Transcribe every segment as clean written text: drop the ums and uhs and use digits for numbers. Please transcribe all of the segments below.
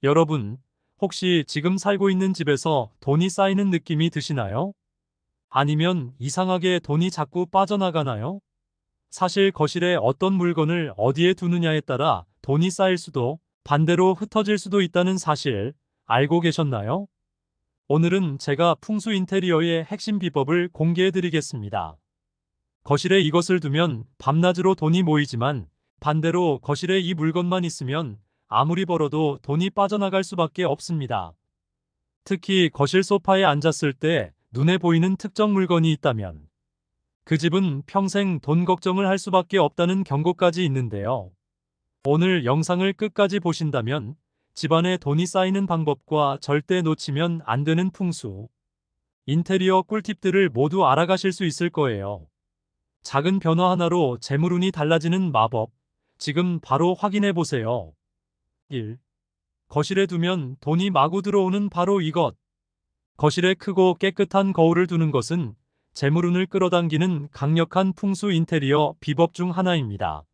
여러분, 혹시 지금 살고 있는 집에서 돈이 쌓이는 느낌이 드시나요? 아니면 이상하게 돈이 자꾸 빠져나가나요? 사실 거실에 어떤 물건을 어디에 두느냐에 따라 돈이 쌓일 수도 반대로 흩어질 수도 있다는 사실 알고 계셨나요? 오늘은 제가 풍수 인테리어의 핵심 비법을 공개해 드리겠습니다. 거실에 이것을 두면 밤낮으로 돈이 모이지만 반대로 거실에 이 물건만 있으면 아무리 벌어도 돈이 빠져나갈 수밖에 없습니다. 특히 거실 소파에 앉았을 때 눈에 보이는 특정 물건이 있다면 그 집은 평생 돈 걱정을 할 수밖에 없다는 경고까지 있는데요. 오늘 영상을 끝까지 보신다면 집안에 돈이 쌓이는 방법과 절대 놓치면 안 되는 풍수, 인테리어 꿀팁들을 모두 알아가실 수 있을 거예요. 작은 변화 하나로 재물운이 달라지는 마법, 지금 바로 확인해 보세요. 1. 거실에 두면 돈이 마구 들어오는 바로 이것. 거실에 크고 깨끗한 거울을 두는 것은 재물운을 끌어당기는 강력한 풍수 인테리어 비법 중 하나입니다.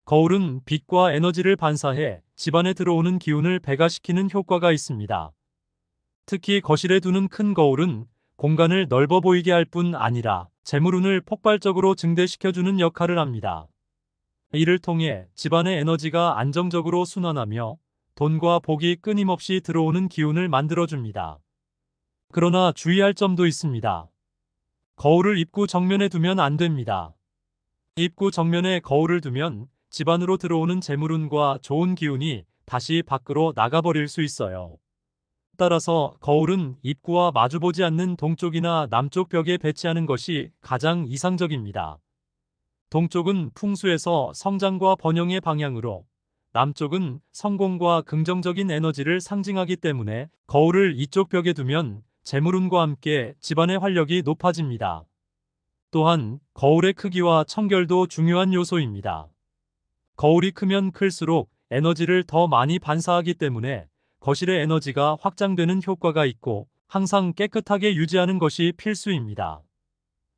거울은 빛과 에너지를 반사해 집안에 들어오는 기운을 배가시키는 효과가 있습니다. 특히 거실에 두는 큰 거울은 공간을 넓어 보이게 할 뿐 아니라 재물운을 폭발적으로 증대시켜주는 역할을 합니다. 이를 통해 집안의 에너지가 안정적으로 순환하며 돈과 복이 끊임없이 들어오는 기운을 만들어줍니다. 그러나 주의할 점도 있습니다. 거울을 입구 정면에 두면 안 됩니다. 입구 정면에 거울을 두면 집 안으로 들어오는 재물운과 좋은 기운이 다시 밖으로 나가버릴 수 있어요. 따라서 거울은 입구와 마주보지 않는 동쪽이나 남쪽 벽에 배치하는 것이 가장 이상적입니다. 동쪽은 풍수에서 성장과 번영의 방향으로, 남쪽은 성공과 긍정적인 에너지를 상징하기 때문에 거울을 이쪽 벽에 두면 재물운과 함께 집안의 활력이 높아집니다. 또한 거울의 크기와 청결도 중요한 요소입니다. 거울이 크면 클수록 에너지를 더 많이 반사하기 때문에 거실의 에너지가 확장되는 효과가 있고 항상 깨끗하게 유지하는 것이 필수입니다.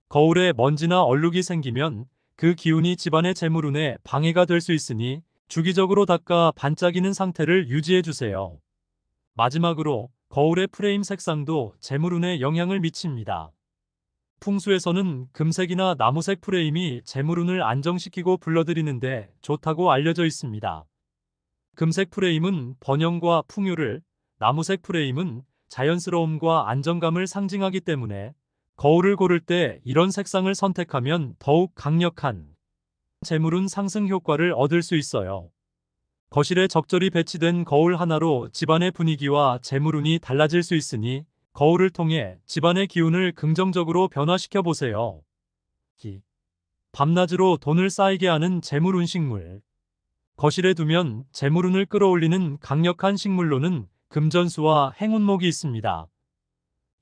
거울에 먼지나 얼룩이 생기면 그 기운이 집안의 재물운에 방해가 될 수 있으니 주기적으로 닦아 반짝이는 상태를 유지해 주세요. 마지막으로 거울의 프레임 색상도 재물운에 영향을 미칩니다. 풍수에서는 금색이나 나무색 프레임이 재물운을 안정시키고 불러들이는데 좋다고 알려져 있습니다. 금색 프레임은 번영과 풍요를, 나무색 프레임은 자연스러움과 안정감을 상징하기 때문에 거울을 고를 때 이런 색상을 선택하면 더욱 강력한 재물운 상승 효과를 얻을 수 있어요. 거실에 적절히 배치된 거울 하나로 집안의 분위기와 재물운이 달라질 수 있으니 거울을 통해 집안의 기운을 긍정적으로 변화시켜 보세요. 밤낮으로 돈을 쌓이게 하는 재물운 식물. 거실에 두면 재물운을 끌어올리는 강력한 식물로는 금전수와 행운목이 있습니다.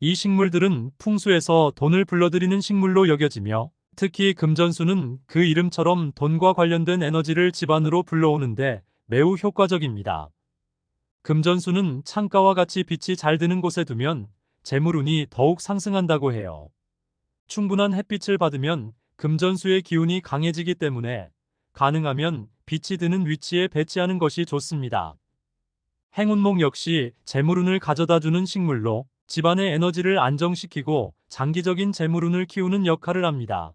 이 식물들은 풍수에서 돈을 불러들이는 식물로 여겨지며 특히 금전수는 그 이름처럼 돈과 관련된 에너지를 집안으로 불러오는데 매우 효과적입니다. 금전수는 창가와 같이 빛이 잘 드는 곳에 두면 재물운이 더욱 상승한다고 해요. 충분한 햇빛을 받으면 금전수의 기운이 강해지기 때문에 가능하면 빛이 드는 위치에 배치하는 것이 좋습니다. 행운목 역시 재물운을 가져다주는 식물로 집안의 에너지를 안정시키고 장기적인 재물운을 키우는 역할을 합니다.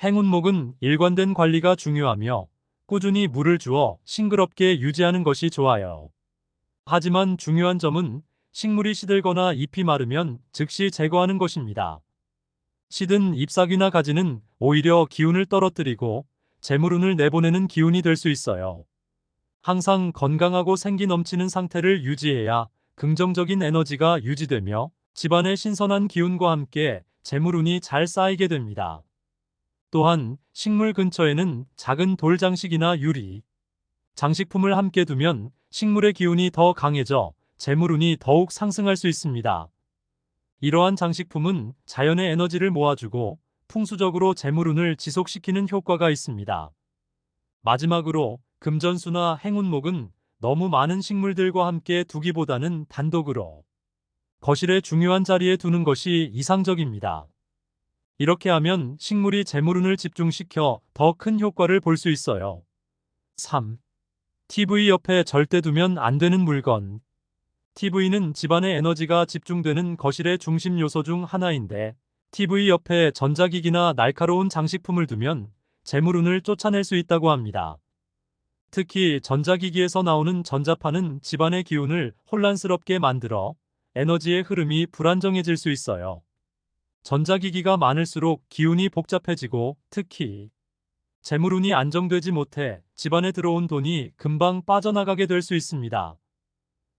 행운목은 일관된 관리가 중요하며 꾸준히 물을 주어 싱그럽게 유지하는 것이 좋아요. 하지만 중요한 점은 식물이 시들거나 잎이 마르면 즉시 제거하는 것입니다. 시든 잎사귀나 가지는 오히려 기운을 떨어뜨리고 재물운을 내보내는 기운이 될 수 있어요. 항상 건강하고 생기 넘치는 상태를 유지해야 긍정적인 에너지가 유지되며 집안의 신선한 기운과 함께 재물운이 잘 쌓이게 됩니다. 또한 식물 근처에는 작은 돌 장식이나 유리, 장식품을 함께 두면 식물의 기운이 더 강해져 재물운이 더욱 상승할 수 있습니다. 이러한 장식품은 자연의 에너지를 모아주고 풍수적으로 재물운을 지속시키는 효과가 있습니다. 마지막으로 금전수나 행운목은 너무 많은 식물들과 함께 두기보다는 단독으로 거실의 중요한 자리에 두는 것이 이상적입니다. 이렇게 하면 식물이 재물운을 집중시켜 더 큰 효과를 볼 수 있어요. 3. TV 옆에 절대 두면 안 되는 물건. TV는 집안의 에너지가 집중되는 거실의 중심 요소 중 하나인데, TV 옆에 전자기기나 날카로운 장식품을 두면 재물운을 쫓아낼 수 있다고 합니다. 특히 전자기기에서 나오는 전자파는 집안의 기운을 혼란스럽게 만들어 에너지의 흐름이 불안정해질 수 있어요. 전자기기가 많을수록 기운이 복잡해지고, 특히 재물운이 안정되지 못해 집안에 들어온 돈이 금방 빠져나가게 될 수 있습니다.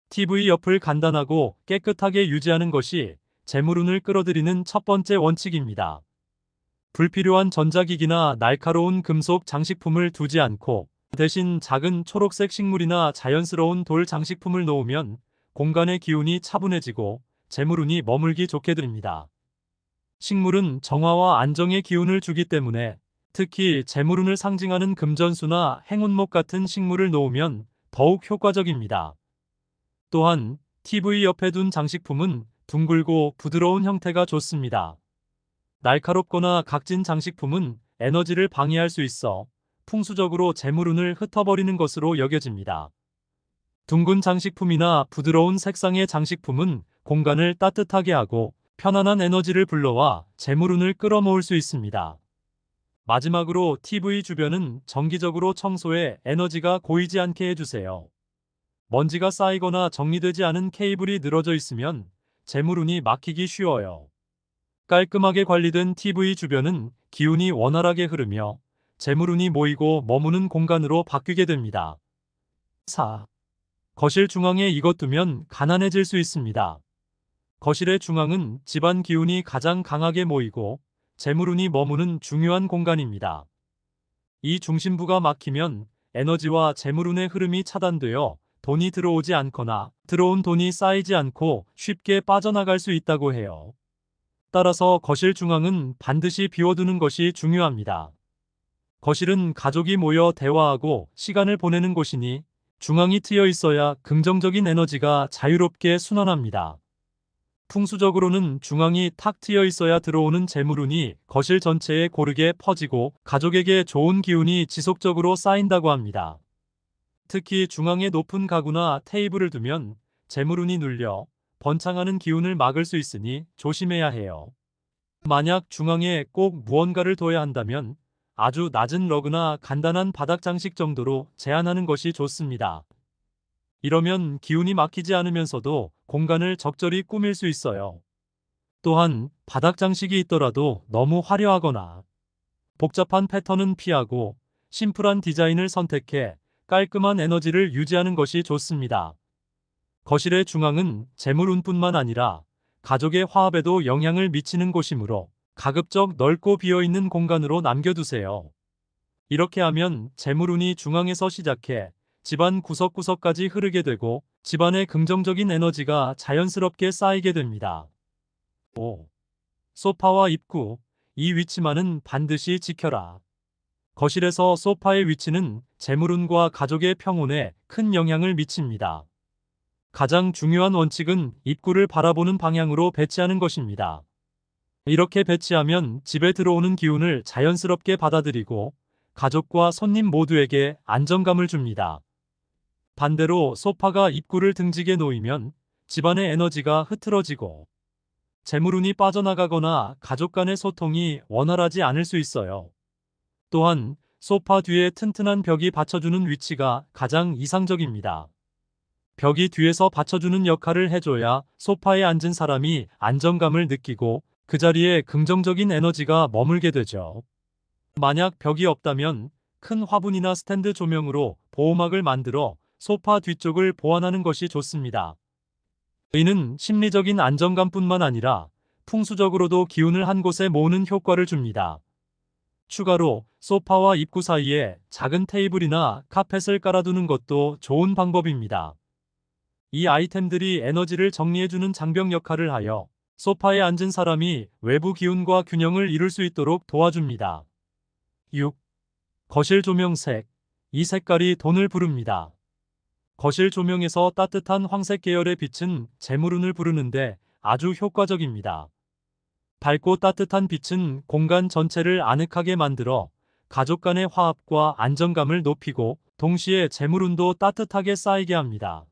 TV 옆을 간단하고 깨끗하게 유지하는 것이 재물운을 끌어들이는 첫 번째 원칙입니다. 불필요한 전자기기나 날카로운 금속 장식품을 두지 않고, 대신 작은 초록색 식물이나 자연스러운 돌 장식품을 놓으면 공간의 기운이 차분해지고 재물운이 머물기 좋게 됩니다. 식물은 정화와 안정의 기운을 주기 때문에, 특히 재물운을 상징하는 금전수나 행운목 같은 식물을 놓으면 더욱 효과적입니다. 또한 TV 옆에 둔 장식품은 둥글고 부드러운 형태가 좋습니다. 날카롭거나 각진 장식품은 에너지를 방해할 수 있어 풍수적으로 재물운을 흩어버리는 것으로 여겨집니다. 둥근 장식품이나 부드러운 색상의 장식품은 공간을 따뜻하게 하고 편안한 에너지를 불러와 재물운을 끌어모을 수 있습니다. 마지막으로 TV 주변은 정기적으로 청소해 에너지가 고이지 않게 해주세요. 먼지가 쌓이거나 정리되지 않은 케이블이 늘어져 있으면 재물운이 막히기 쉬워요. 깔끔하게 관리된 TV 주변은 기운이 원활하게 흐르며 재물운이 모이고 머무는 공간으로 바뀌게 됩니다. 4. 거실 중앙에 이것 두면 가난해질 수 있습니다. 거실의 중앙은 집안 기운이 가장 강하게 모이고 재물운이 머무는 중요한 공간입니다. 이 중심부가 막히면 에너지와 재물운의 흐름이 차단되어 돈이 들어오지 않거나 들어온 돈이 쌓이지 않고 쉽게 빠져나갈 수 있다고 해요. 따라서 거실 중앙은 반드시 비워두는 것이 중요합니다. 거실은 가족이 모여 대화하고 시간을 보내는 곳이니 중앙이 트여 있어야 긍정적인 에너지가 자유롭게 순환합니다. 풍수적으로는 중앙이 탁 트여 있어야 들어오는 재물운이 거실 전체에 고르게 퍼지고 가족에게 좋은 기운이 지속적으로 쌓인다고 합니다. 특히 중앙에 높은 가구나 테이블을 두면 재물운이 눌려 번창하는 기운을 막을 수 있으니 조심해야 해요. 만약 중앙에 꼭 무언가를 둬야 한다면 아주 낮은 러그나 간단한 바닥 장식 정도로 제한하는 것이 좋습니다. 이러면 기운이 막히지 않으면서도 공간을 적절히 꾸밀 수 있어요. 또한 바닥 장식이 있더라도 너무 화려하거나 복잡한 패턴은 피하고 심플한 디자인을 선택해 깔끔한 에너지를 유지하는 것이 좋습니다. 거실의 중앙은 재물운뿐만 아니라 가족의 화합에도 영향을 미치는 곳이므로 가급적 넓고 비어있는 공간으로 남겨두세요. 이렇게 하면 재물운이 중앙에서 시작해 집안 구석구석까지 흐르게 되고 집안의 긍정적인 에너지가 자연스럽게 쌓이게 됩니다. 5. 소파와 입구. 이 위치만은 반드시 지켜라. 거실에서 소파의 위치는 재물운과 가족의 평온에 큰 영향을 미칩니다. 가장 중요한 원칙은 입구를 바라보는 방향으로 배치하는 것입니다. 이렇게 배치하면 집에 들어오는 기운을 자연스럽게 받아들이고 가족과 손님 모두에게 안정감을 줍니다. 반대로 소파가 입구를 등지게 놓이면 집안의 에너지가 흐트러지고 재물운이 빠져나가거나 가족 간의 소통이 원활하지 않을 수 있어요. 또한 소파 뒤에 튼튼한 벽이 받쳐주는 위치가 가장 이상적입니다. 벽이 뒤에서 받쳐주는 역할을 해줘야 소파에 앉은 사람이 안정감을 느끼고 그 자리에 긍정적인 에너지가 머물게 되죠. 만약 벽이 없다면 큰 화분이나 스탠드 조명으로 보호막을 만들어 소파 뒤쪽을 보완하는 것이 좋습니다. 이는 심리적인 안정감뿐만 아니라 풍수적으로도 기운을 한 곳에 모으는 효과를 줍니다. 추가로 소파와 입구 사이에 작은 테이블이나 카펫을 깔아두는 것도 좋은 방법입니다. 이 아이템들이 에너지를 정리해주는 장벽 역할을 하여 소파에 앉은 사람이 외부 기운과 균형을 이룰 수 있도록 도와줍니다. 6. 거실 조명색. 이 색깔이 돈을 부릅니다. 거실 조명에서 따뜻한 황색 계열의 빛은 재물운을 부르는데 아주 효과적입니다. 밝고 따뜻한 빛은 공간 전체를 아늑하게 만들어 가족 간의 화합과 안정감을 높이고 동시에 재물운도 따뜻하게 쌓이게 합니다.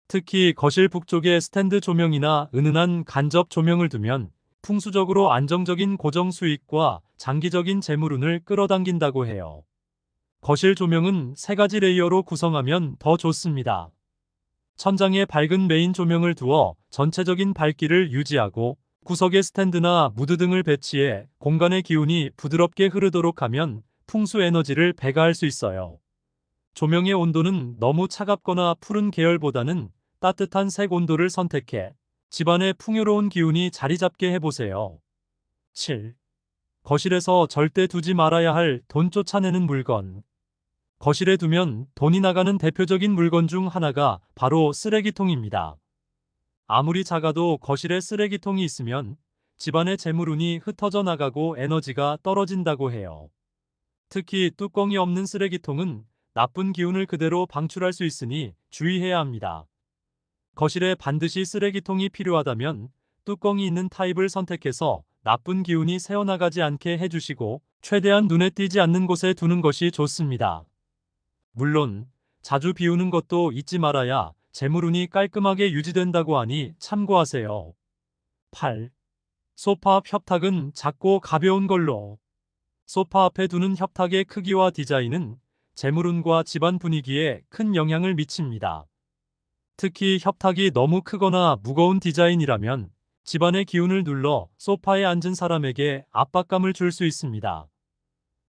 특히 거실 북쪽에 스탠드 조명이나 은은한 간접 조명을 두면 풍수적으로 안정적인 고정 수익과 장기적인 재물운을 끌어당긴다고 해요. 거실 조명은 3가지 레이어로 구성하면 더 좋습니다. 천장에 밝은 메인 조명을 두어 전체적인 밝기를 유지하고 구석에 스탠드나 무드 등을 배치해 공간의 기운이 부드럽게 흐르도록 하면 풍수 에너지를 배가할 수 있어요. 조명의 온도는 너무 차갑거나 푸른 계열보다는 따뜻한 색 온도를 선택해 집안에 풍요로운 기운이 자리 잡게 해보세요. 7. 거실에서 절대 두지 말아야 할 돈 쫓아내는 물건. 거실에 두면 돈이 나가는 대표적인 물건 중 하나가 바로 쓰레기통입니다. 아무리 작아도 거실에 쓰레기통이 있으면 집안의 재물운이 흩어져 나가고 에너지가 떨어진다고 해요. 특히 뚜껑이 없는 쓰레기통은 나쁜 기운을 그대로 방출할 수 있으니 주의해야 합니다. 거실에 반드시 쓰레기통이 필요하다면 뚜껑이 있는 타입을 선택해서 나쁜 기운이 새어나가지 않게 해주시고 최대한 눈에 띄지 않는 곳에 두는 것이 좋습니다. 물론 자주 비우는 것도 잊지 말아야 재물운이 깔끔하게 유지된다고 하니 참고하세요. 8. 소파 앞 협탁은 작고 가벼운 걸로. 소파 앞에 두는 협탁의 크기와 디자인은 재물운과 집안 분위기에 큰 영향을 미칩니다. 특히 협탁이 너무 크거나 무거운 디자인이라면 집안의 기운을 눌러 소파에 앉은 사람에게 압박감을 줄 수 있습니다.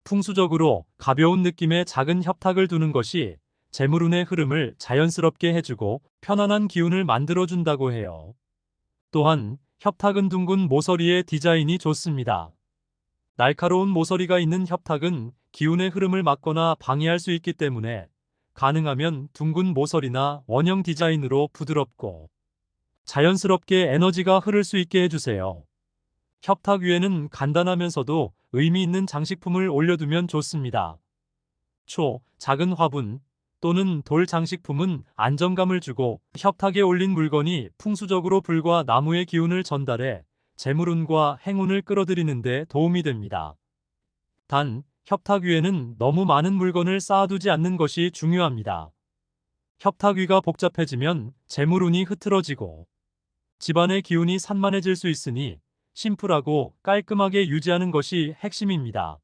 풍수적으로 가벼운 느낌의 작은 협탁을 두는 것이 재물운의 흐름을 자연스럽게 해주고 편안한 기운을 만들어준다고 해요. 또한 협탁은 둥근 모서리의 디자인이 좋습니다. 날카로운 모서리가 있는 협탁은 기운의 흐름을 막거나 방해할 수 있기 때문에 가능하면 둥근 모서리나 원형 디자인으로 부드럽고 자연스럽게 에너지가 흐를 수 있게 해주세요. 협탁 위에는 간단하면서도 의미 있는 장식품을 올려두면 좋습니다. 작은 화분 또는 돌 장식품은 안정감을 주고 협탁에 올린 물건이 풍수적으로 불과 나무의 기운을 전달해 재물운과 행운을 끌어들이는 데 도움이 됩니다. 단, 협탁 위에는 너무 많은 물건을 쌓아두지 않는 것이 중요합니다. 협탁 위가 복잡해지면 재물운이 흐트러지고 집안의 기운이 산만해질 수 있으니 심플하고 깔끔하게 유지하는 것이 핵심입니다.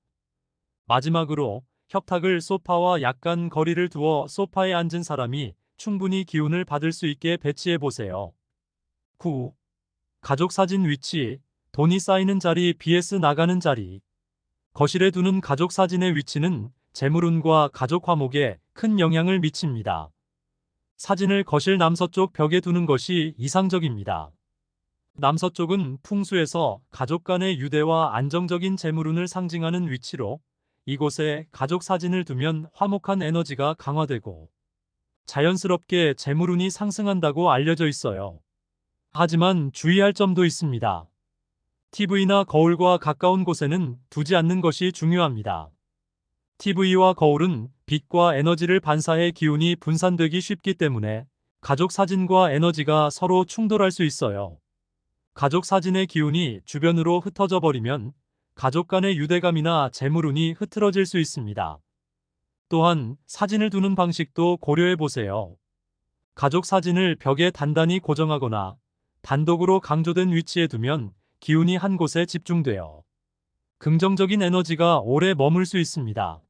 마지막으로 협탁을 소파와 약간 거리를 두어 소파에 앉은 사람이 충분히 기운을 받을 수 있게 배치해 보세요. 9. 가족 사진 위치, 돈이 쌓이는 자리 vs 나가는 자리. 거실에 두는 가족 사진의 위치는 재물운과 가족 화목에 큰 영향을 미칩니다. 사진을 거실 남서쪽 벽에 두는 것이 이상적입니다. 남서쪽은 풍수에서 가족 간의 유대와 안정적인 재물운을 상징하는 위치로 이곳에 가족 사진을 두면 화목한 에너지가 강화되고 자연스럽게 재물운이 상승한다고 알려져 있어요. 하지만 주의할 점도 있습니다. TV나 거울과 가까운 곳에는 두지 않는 것이 중요합니다. TV와 거울은 빛과 에너지를 반사해 기운이 분산되기 쉽기 때문에 가족 사진과 에너지가 서로 충돌할 수 있어요. 가족 사진의 기운이 주변으로 흩어져 버리면 가족 간의 유대감이나 재물운이 흐트러질 수 있습니다. 또한 사진을 두는 방식도 고려해 보세요. 가족 사진을 벽에 단단히 고정하거나 단독으로 강조된 위치에 두면 기운이 한 곳에 집중되어 긍정적인 에너지가 오래 머물 수 있습니다.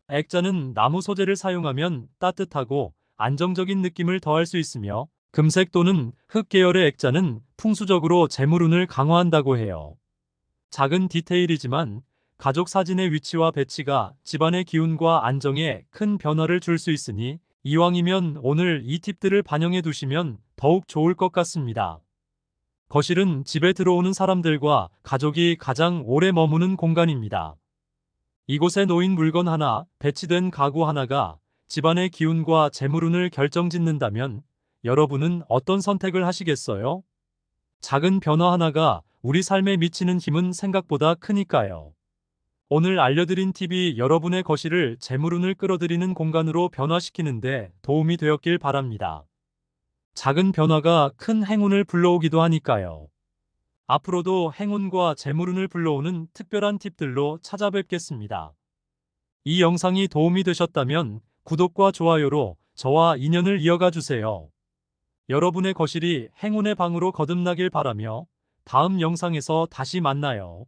액자는 나무 소재를 사용하면 따뜻하고 안정적인 느낌을 더할 수 있으며 금색 또는 흑 계열의 액자는 풍수적으로 재물운을 강화한다고 해요. 작은 디테일이지만 가족 사진의 위치와 배치가 집안의 기운과 안정에 큰 변화를 줄 수 있으니 이왕이면 오늘 이 팁들을 반영해 두시면 더욱 좋을 것 같습니다. 거실은 집에 들어오는 사람들과 가족이 가장 오래 머무는 공간입니다. 이곳에 놓인 물건 하나, 배치된 가구 하나가 집안의 기운과 재물운을 결정짓는다면 여러분은 어떤 선택을 하시겠어요? 작은 변화 하나가 우리 삶에 미치는 힘은 생각보다 크니까요. 오늘 알려드린 팁이 여러분의 거실을 재물운을 끌어들이는 공간으로 변화시키는데 도움이 되었길 바랍니다. 작은 변화가 큰 행운을 불러오기도 하니까요. 앞으로도 행운과 재물운을 불러오는 특별한 팁들로 찾아뵙겠습니다. 이 영상이 도움이 되셨다면 구독과 좋아요로 저와 인연을 이어가 주세요. 여러분의 거실이 행운의 방으로 거듭나길 바라며 다음 영상에서 다시 만나요.